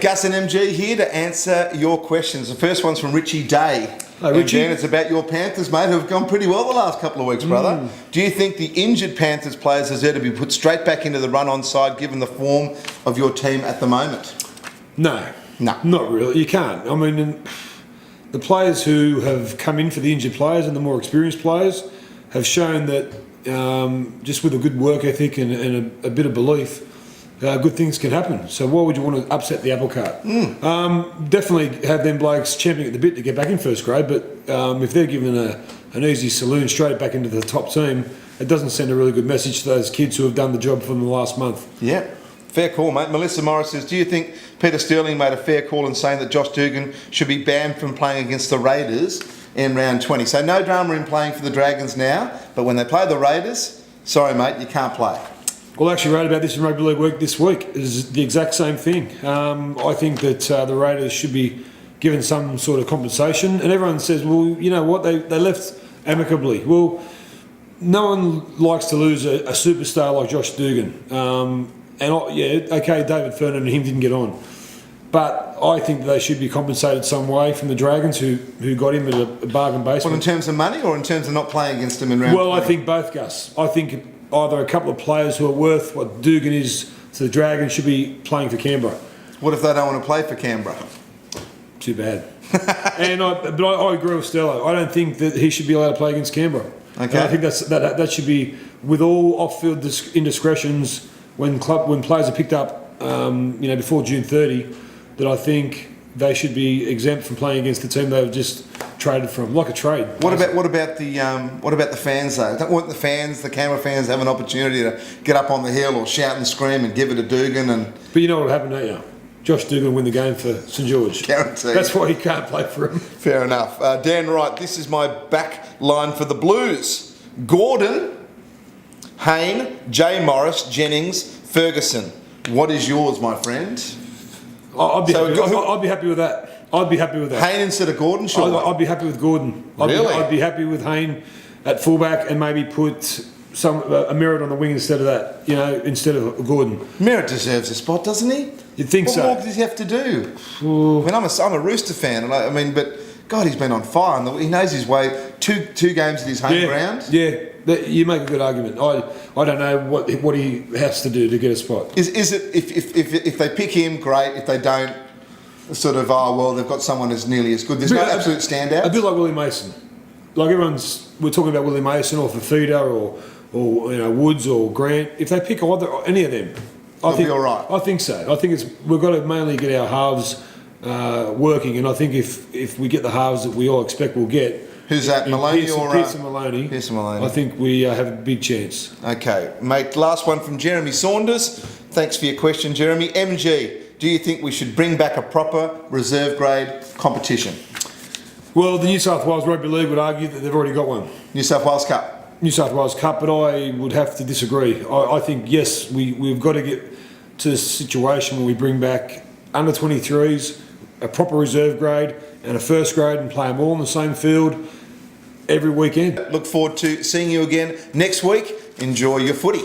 Gus and MG here to answer your questions. The first one's from Richie Day. Hi, Richie. And it's about your Panthers, mate, who have gone pretty well the last couple of weeks, brother. Do you think the injured Panthers players deserve to be put straight back into the run-on side given the form of your team at the moment? No. No. Not really. You can't. I mean, the players who have come in for the injured players and the more experienced players have shown that just with a good work ethic and a bit of belief, good things can happen. So why would you want to upset the apple cart? Definitely have them blokes champing at the bit to get back in first grade, but if they're given an easy saloon straight back into the top team, it doesn't send a really good message to those kids who have done the job for them the last month. Yeah, fair call, mate. Melissa Morris says, do you think Peter Sterling made a fair call in saying that Josh Dugan should be banned from playing against the Raiders in round 20? So no drama in playing for the Dragons now, but when they play the Raiders, sorry, mate, you can't play. Well, I actually wrote about this in Rugby League Week this week. It's the exact same thing. I think that the Raiders should be given some sort of compensation. And everyone says, well, you know what, they left amicably. Well, no one likes to lose a superstar like Josh Dugan. David Fernan and him didn't get on. But I think they should be compensated some way from the Dragons who got him at a bargain basement. Well, in terms of money or in terms of not playing against them in round 20? Well, I think both, Gus. I think either a couple of players who are worth what Dugan is to the Dragons should be playing for Canberra. What if they don't want to play for Canberra? Too bad. But I agree with Stello. I don't think that he should be allowed to play against Canberra. Okay. And I think that should be with all off-field indiscretions when players are picked up, before June 30. That I think they should be exempt from playing against the team they've just traded from, like a trade. What about the fans though? Don't want the Canberra fans have an opportunity to get up on the hill or shout and scream and give it to Dugan But you know what will happen, don't you? Josh Dugan will win the game for St George. Guaranteed. That's why he can't play for him. Fair enough. Dan Wright, this is my back line for the Blues. Gordon, Hayne, Jay Morris, Jennings, Ferguson. What is yours, my friend? I'd be happy with that. I'd be happy with that. Hayne instead of Gordon, sure. I'd be happy with Gordon. I'd be happy with Hayne at fullback and maybe put a Merritt on the wing instead of that. Instead of Gordon. Merritt deserves a spot, doesn't he? You'd think so. What more does he have to do? I mean, I'm a Rooster fan, and but God, he's been on fire, and he knows his way. Two games at his home ground. Yeah, you make a good argument. I don't know what he has to do to get a spot. Is it if they pick him, great. If they don't, sort of they've got someone who's nearly as good. There's no absolute standout. A bit like Willie Mason. Like we're talking about Willie Mason or Fafita or Woods or Grant. If they pick any of them, I think be all right. I think so. I think we've got to mainly get our halves working, and I think if we get the halves that we all expect we'll get. Who's that, Maloney or Pearson Maloney? Pearson Maloney. I think we have a big chance. Okay, mate. Last one from Jeremy Saunders. Thanks for your question, Jeremy. MG, do you think we should bring back a proper reserve grade competition? Well, the New South Wales Rugby League would argue that they've already got one. New South Wales Cup. New South Wales Cup, but I would have to disagree. I think yes, we've got to get to a situation where we bring back under 23s, a proper reserve grade and a first grade and play them all on the same field every weekend. Look forward to seeing you again next week. Enjoy your footy.